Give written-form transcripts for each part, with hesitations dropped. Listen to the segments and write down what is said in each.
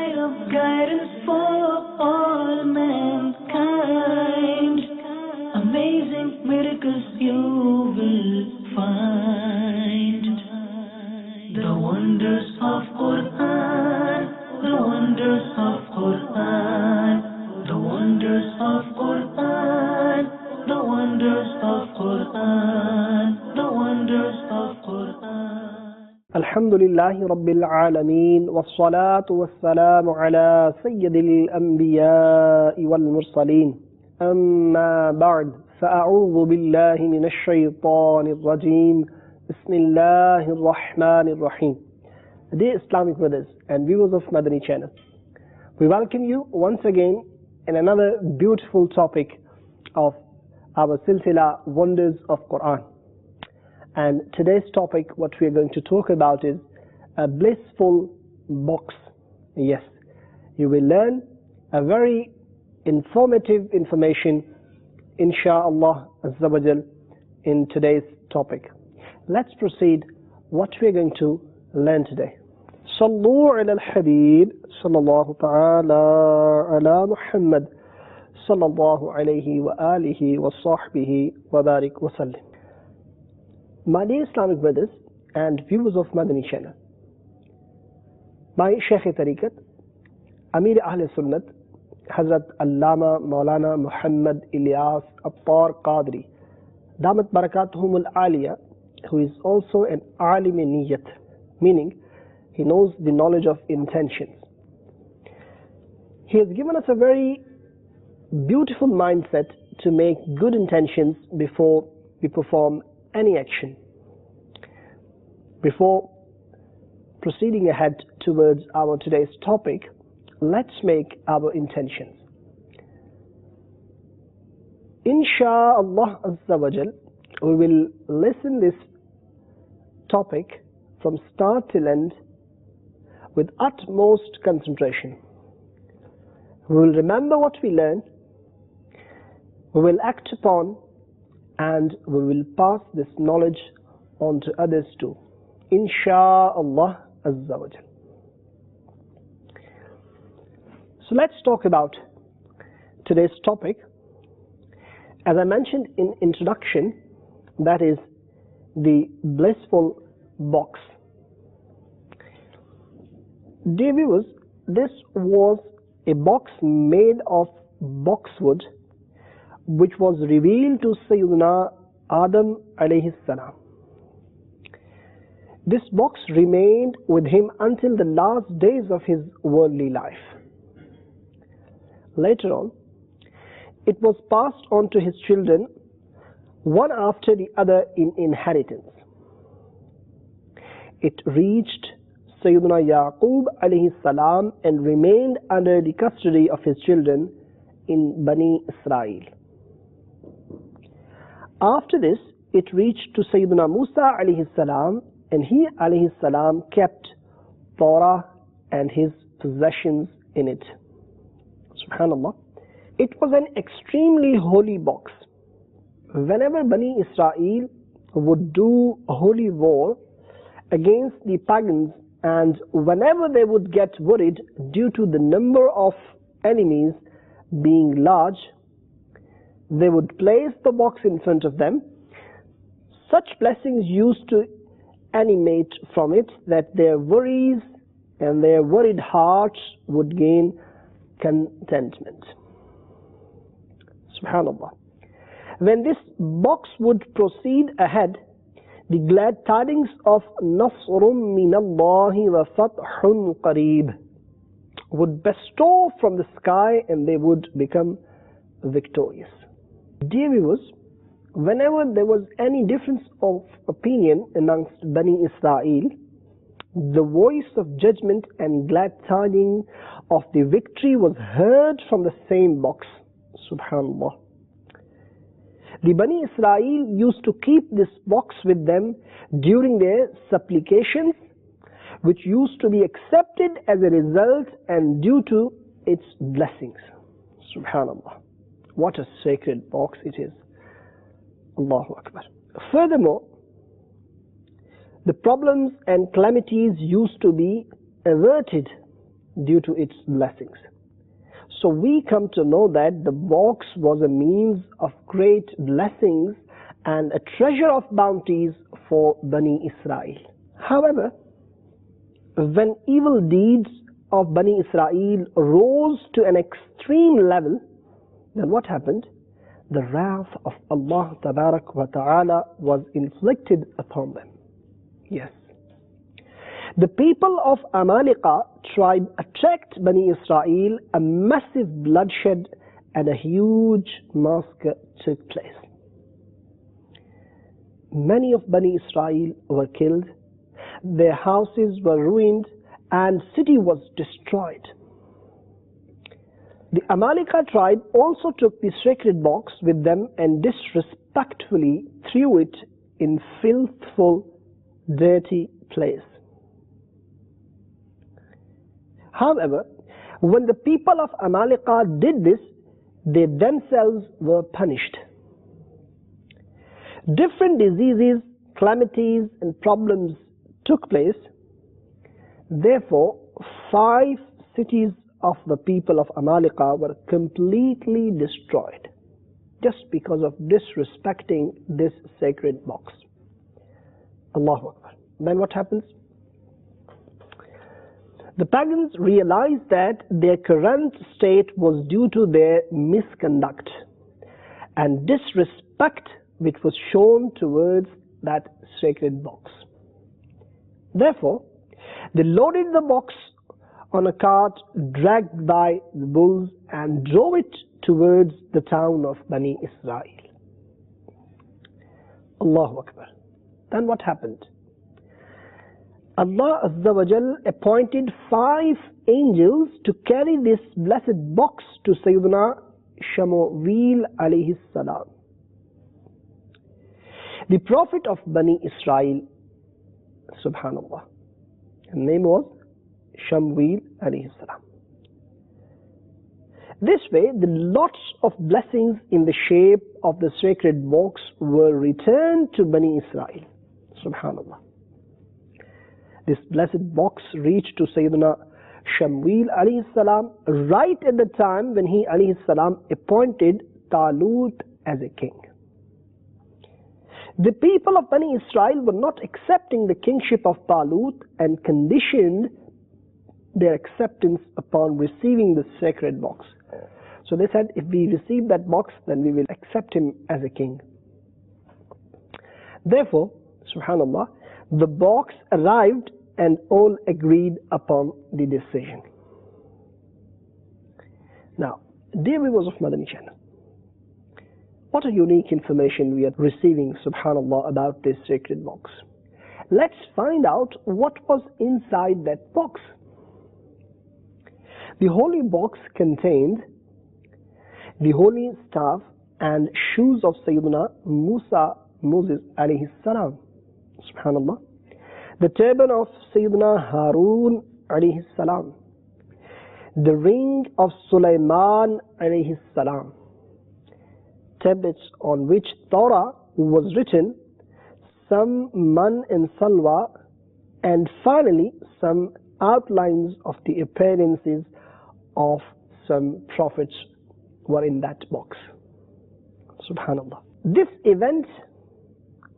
light of guidance for all mankind. Amazing miracles you will find. The wonders of Quran, the wonders of Quran, the wonders of Quran, the wonders of Quran, the wonders of Quran. الحمد لله رب العالمين والصلاة والسلام على سيد الأنبياء والمرسلين أما بعد فأعوذ بالله من الشيطان الرجيم بسم الله الرحمن الرحيم. Dear Islamic brothers and viewers of Madani channel, we welcome you once again in another beautiful topic of our silsila Wonders of Quran. And today's topic, what we are going to talk about is a blissful box. Yes, you will learn a very informative information, insha'Allah Azza wa Jal, in today's topic. Let's proceed what we are going to learn today. Sallu ala al-Habib, sallallahu ta'ala ala Muhammad, sallallahu alayhi wa alihi wa sahbihi wa barik wa sallim. My dear Islamic brothers and viewers of Madani channel, my Shaykh-e-Tariqat, Amir Ahl Sunnat, Hazrat Allama Maulana Muhammad Ilyas Attar Qadri, Damat Barakatuhum al-Aliyah, who is also an Alim-e-Niyat, meaning he knows the knowledge of intentions. He has given us a very beautiful mindset to make good intentions before we perform any action. Before proceeding ahead towards our today's topic, let's make our intentions. Insha'Allah Azza wa Jal, we will listen this topic from start till end with utmost concentration. We will remember what we learn, we will act upon, and we will pass this knowledge on to others too. Insha'Allah Azza wa Jal. So let's talk about today's topic. As I mentioned in introduction, that is the blissful box. Dear viewers, this was a box made of boxwood which was revealed to Sayyidina Adam alayhi salam. This box remained with him until the last days of his worldly life. Later on, it was passed on to his children, one after the other in inheritance. It reached Sayyidina Yaqub alayhi salam and remained under the custody of his children in Bani Israel. After this, it reached to Sayyidina Musa alayhi salam, and he alayhi salam kept Torah and his possessions in it. Subhanallah. It was an extremely holy box. Whenever Bani Israel would do a holy war against the pagans, and whenever they would get worried due to the number of enemies being large, they would place the box in front of them. Such blessings used to emanate from it that their worries and their worried hearts would gain contentment. Subhanallah. When this box would proceed ahead, the glad tidings of Nasrun minallahi wa fathun qareeb would bestow from the sky and they would become victorious. Dear viewers, whenever there was any difference of opinion amongst Bani Israel, the voice of judgment and glad tidings of the victory was heard from the same box. Subhanallah. The Bani Israel used to keep this box with them during their supplications, which used to be accepted as a result and due to its blessings. Subhanallah. What a sacred box it is. Allahu Akbar. Furthermore, the problems and calamities used to be averted due to its blessings. So we come to know that the box was a means of great blessings and a treasure of bounties for Bani Israel. However, when evil deeds of Bani Israel rose to an extreme level, then what happened? The wrath of Allah Tabarak wa Ta'ala was inflicted upon them. Yes. The people of Amalika tribe attacked Bani Israel, a massive bloodshed and a huge massacre took place. Many of Bani Israel were killed, their houses were ruined, and city was destroyed. The Amalika tribe also took the sacred box with them and disrespectfully threw it in filthful, dirty place. However, when the people of Amalika did this, they themselves were punished. Different diseases, calamities, and problems took place. Therefore, 5 cities of the people of Amalika were completely destroyed just because of disrespecting this sacred box. Allahu Akbar. Then what happens? The pagans realized that their current state was due to their misconduct and disrespect which was shown towards that sacred box. Therefore, they loaded the box on a cart, dragged by the bulls, and drove it towards the town of Bani Israel. Allahu Akbar. Then what happened? Allah Azza wa Jal appointed 5 angels to carry this blessed box to Sayyidina Shamuel alayhi salam. The prophet of Bani Israel, subhanallah, his name was Shamuel alayhi salam. This way, the lots of blessings in the shape of the sacred box were returned to Bani Israel, subhanallah. This blessed box reached to Sayyidina Shamuel alayhi salam right at the time when he alayhi salam appointed Talut as a king. The people of Bani Israel were not accepting the kingship of Talut and conditioned their acceptance upon receiving the sacred box. So they said, if we receive that box, then we will accept him as a king. Therefore, subhanallah, the box arrived and all agreed upon the decision. Now, dear viewers of Madani Channel, what a unique information we are receiving, subhanallah, about this sacred box. Let's find out what was inside that box. The holy box contained the holy staff and shoes of Sayyidina Moses alayhi salam, subhanallah, the turban of Sayyidina Harun alayhi salam, the ring of Sulaiman alayhi salam, tablets on which Torah was written, some Man and Salwa, and finally some outlines of the appearances of some prophets were in that box. Subhanallah. This event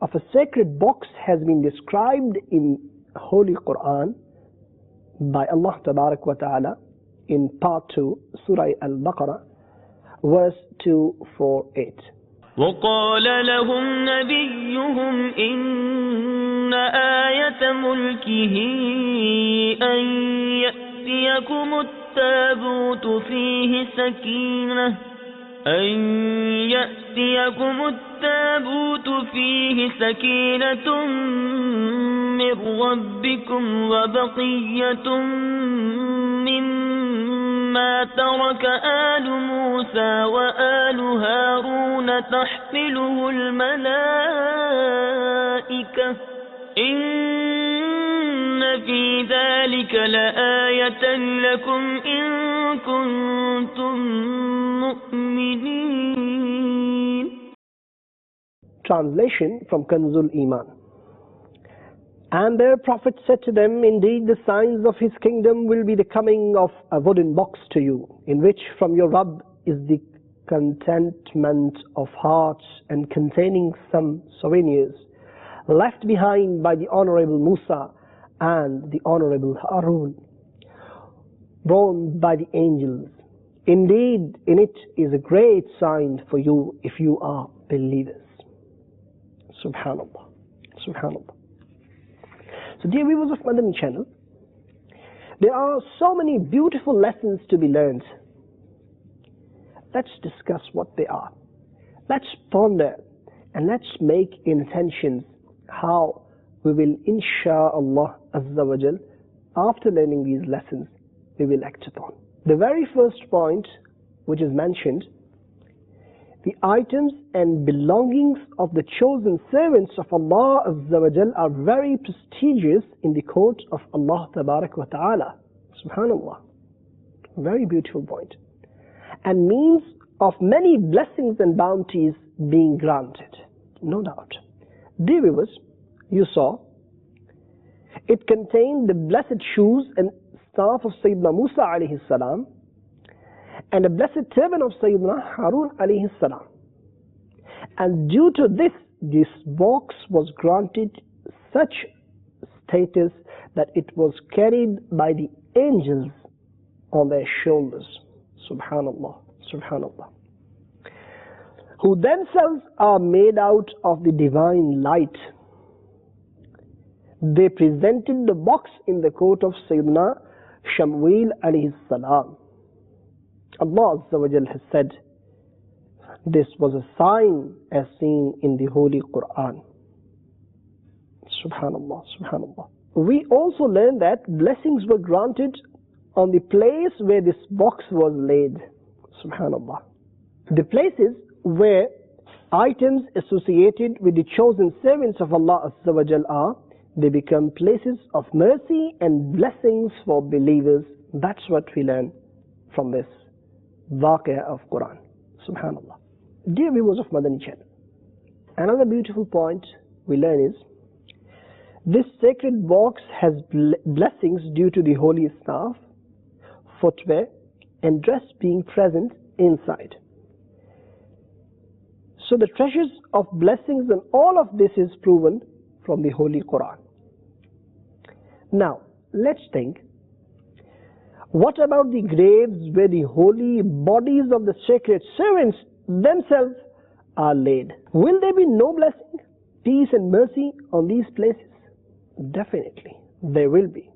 of a sacred box has been described in Holy Quran by Allah Tabarak wa Ta'ala in part 2, Surah Al-Baqarah, verse 248. وقال لهم نبيهم إن آية ملكه أن يأتيكم التابوت فيه سكينة من ربكم وبقية مما ترك آل موسى وآل هارون تحمله الملائكة إن في ذلك لآية لكم إن كنتم مؤمنين. Translation from Kanzul Iman. And their prophet said to them, indeed the signs of his kingdom will be the coming of a wooden box to you, in which from your Rabb is the contentment of hearts and containing some souvenirs left behind by the honorable Musa and the honorable Harun, borne by the angels. Indeed, in it is a great sign for you if you are believers. Subhanallah. Subhanallah. So dear viewers of Madani channel, there are so many beautiful lessons to be learned. Let's discuss what they are. Let's ponder and let's make intentions how we will, insha'Allah Azza wa Jal, after learning these lessons, we will act upon. The very first point which is mentioned, the items and belongings of the chosen servants of Allah Azza wa Jal are very prestigious in the court of Allah Tabarak wa Ta'ala. Subhanallah. Very beautiful point. And means of many blessings and bounties being granted. No doubt. Dear viewers, you saw, it contained the blessed shoes and staff of Sayyidina Musa alayhi salam, and a blessed turban of Sayyidina Harun alayhi salam. And due to this box was granted such status that it was carried by the angels on their shoulders. Subhanallah, Subhanallah. Who themselves are made out of the divine light. They presented the box in the court of Sayyidina Shamwil alayhi salam. Allah Azza wa Jal has said, this was a sign as seen in the Holy Quran. Subhanallah, Subhanallah. We also learn that blessings were granted on the place where this box was laid. Subhanallah. The places where items associated with the chosen servants of Allah Azza wa Jal are, they become places of mercy and blessings for believers. That's what we learn from this waqia of Quran. Subhanallah. Dear viewers of Madani channel, another beautiful point we learn is, this sacred box has blessings due to the holy staff, footwear and dress being present inside. So the treasures of blessings and all of this is proven from the Holy Quran. Now, let's think, what about the graves where the holy bodies of the sacred servants themselves are laid? Will there be no blessing, peace and mercy on these places? Definitely, there will be.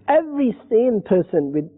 Every sane person with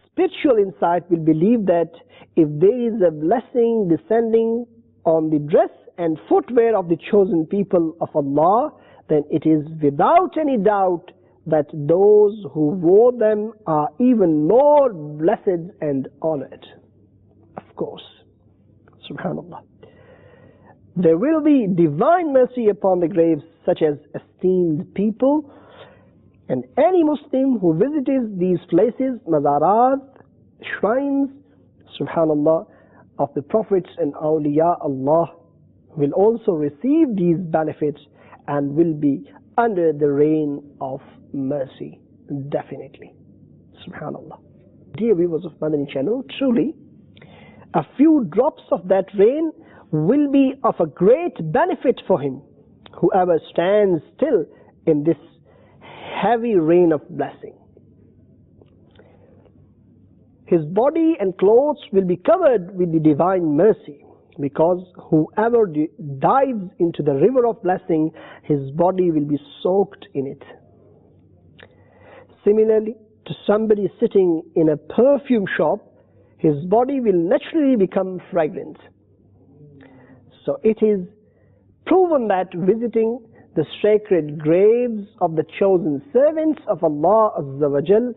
spiritual insight will believe that if there is a blessing descending on the dress and footwear of the chosen people of Allah, then it is without any doubt that those who wore them are even more blessed and honored. Of course. Subhanallah. There will be divine mercy upon the graves such as esteemed people, and any Muslim who visits these places, mazarat, shrines, subhanallah, of the prophets and awliya Allah, will also receive these benefits and will be under the reign of mercy. Definitely. Subhanallah. Dear viewers of Madani channel, truly, a few drops of that rain will be of a great benefit for him, whoever stands still in this heavy rain of blessing. His body and clothes will be covered with the divine mercy, because whoever dives into the river of blessing, his body will be soaked in it. Similarly, to somebody sitting in a perfume shop, his body will naturally become fragrant. So it is proven that visiting the sacred graves of the chosen servants of Allah Azza wa Jal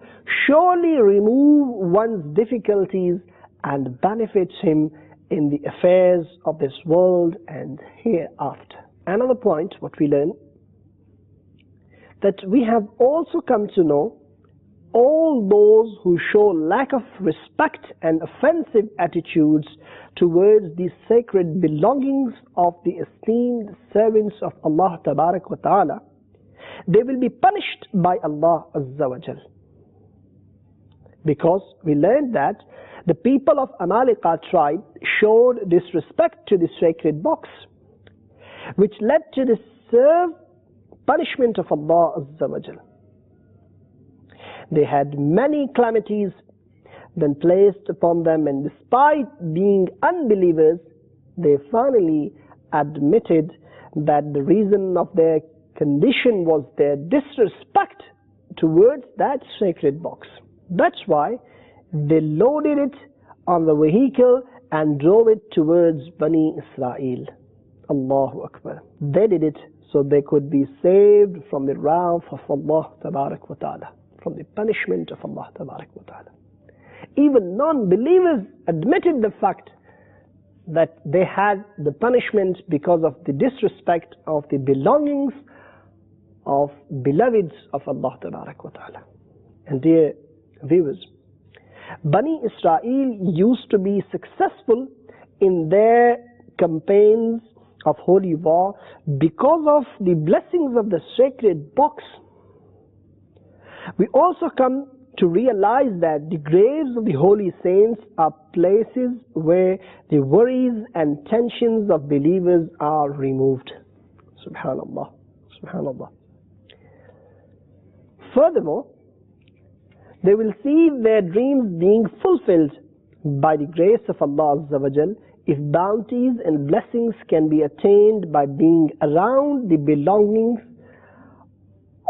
surely remove one's difficulties and benefits him in the affairs of this world and hereafter. Another point what we learn, that we have also come to know all those who show lack of respect and offensive attitudes towards the sacred belongings of the esteemed servants of Allah Tabarak wa Ta'ala, they will be punished by Allah Azza wa Jal. Because we learned that the people of Amalika tribe showed disrespect to the sacred box, which led to the severe punishment of Allah Azza wa Jal. They had many calamities then placed upon them, and despite being unbelievers, they finally admitted that the reason of their condition was their disrespect towards that sacred box. That's why they loaded it on the vehicle and drove it towards Bani Israel. Allahu Akbar. They did it so they could be saved from the wrath of Allah Tabarak wa Ta'ala, from the punishment of Allah Tabarak wa Ta'ala. Even non-believers admitted the fact that they had the punishment because of the disrespect of the belongings of beloveds of Allah Tabarak wa Ta'ala. And dear viewers, Bani Israel used to be successful in their campaigns of holy war because of the blessings of the sacred box. We also come to realize that the graves of the holy saints are places where the worries and tensions of believers are removed. Subhanallah. Subhanallah. Furthermore, they will see their dreams being fulfilled by the grace of Allah Azza wa Jal if bounties and blessings can be attained by being around the belongings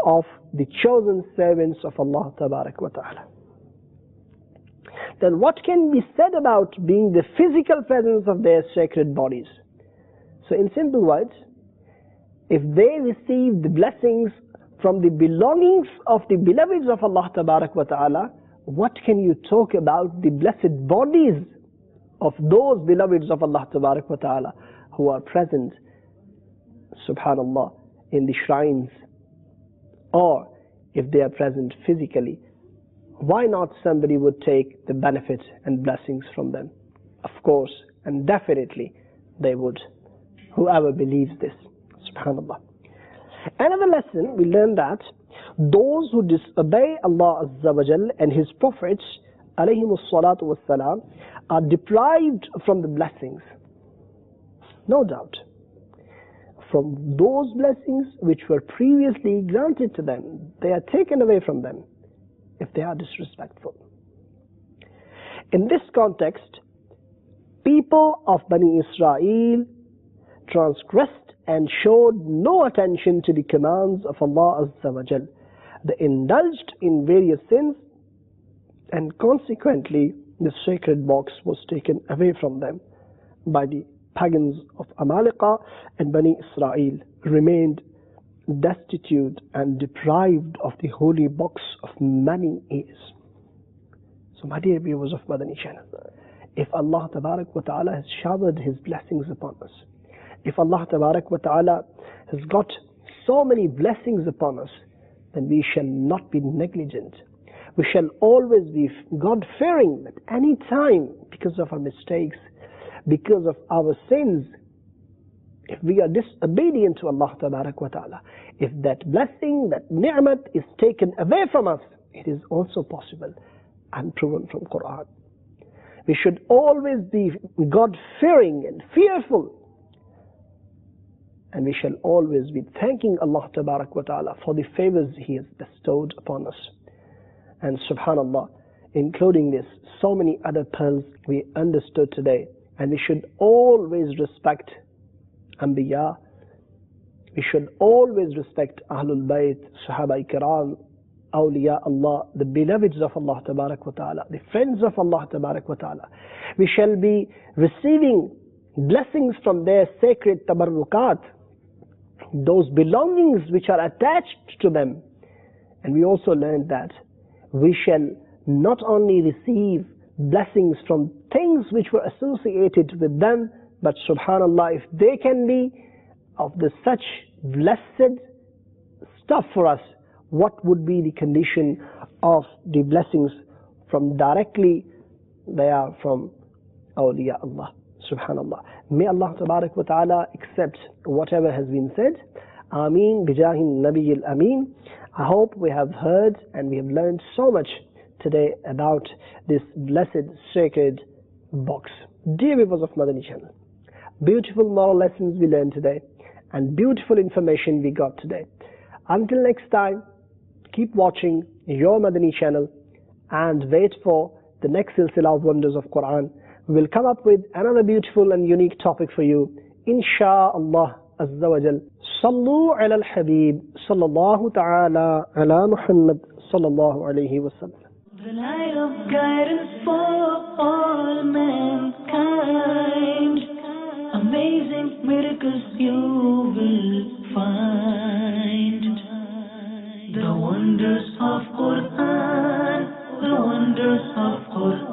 of the chosen servants of Allah Tabarak wa Ta'ala. Then what can be said about being the physical presence of their sacred bodies? So in simple words, if they receive the blessings from the belongings of the beloveds of Allah Tabarak wa Ta'ala, what can you talk about the blessed bodies of those beloveds of Allah Tabarak wa Ta'ala who are present, subhanallah, in the shrines, or if they are present physically? Why not somebody would take the benefit and blessings from them? Of course, and definitely they would, whoever believes this, subhanallah. Another lesson, we learn that those who disobey Allah Azza wa Jal and His prophets alayhimus salatu wassalam are deprived from the blessings. No doubt. From those blessings which were previously granted to them, they are taken away from them if they are disrespectful. In this context, people of Bani Israel transgressed and showed no attention to the commands of Allah Azza wa Jal. They indulged in various sins, and consequently the sacred box was taken away from them by the pagans of Amalika, and Bani Israel remained destitute and deprived of the holy box of many years. So my dear viewers of Madani channel, if Allah Tabarak wa Ta'ala has showered His blessings upon us, if Allah Tabarak wa Ta'ala has got so many blessings upon us, then we shall not be negligent. We shall always be God-fearing at any time because of our mistakes, because of our sins. If we are disobedient to Allah Tabarak wa Ta'ala, if that blessing, that ni'mat is taken away from us, it is also possible and proven from Quran. We should always be God-fearing and fearful, and we shall always be thanking Allah Tabarak wa Ta'ala for the favors He has bestowed upon us. And subhanallah, including this, so many other pearls we understood today. And we should always respect Anbiya. We should always respect Ahlul Bayt, Sahaba Ikram, Awliya Allah, the beloveds of Allah Tabarak wa Ta'ala, the friends of Allah Tabarak wa Ta'ala. We shall be receiving blessings from their sacred tabarrukat, those belongings which are attached to them. And we also learned that we shall not only receive blessings from things which were associated with them, but subhanallah, if they can be of the such blessed stuff for us, what would be the condition of the blessings from directly they are from awliya Allah, subhanallah. May Allah Tabarak wa Ta'ala accept whatever has been said. Ameen bijahin Nabiyil Ameen. I hope we have heard and we have learned so much today about this blessed sacred box. Dear viewers of Madani channel, beautiful moral lessons we learned today and beautiful information we got today. Until next time, keep watching your Madani channel and wait for the next silsila of wonders of Quran. We will come up with another beautiful and unique topic for you, insha'Allah Azza wa Jal. Sallu ala al-Habib sallallahu ta'ala ala Muhammad sallallahu alayhi wa sallam. The light of guidance for all mankind. Amazing miracles you will find. The wonders of Quran, the wonders of Quran.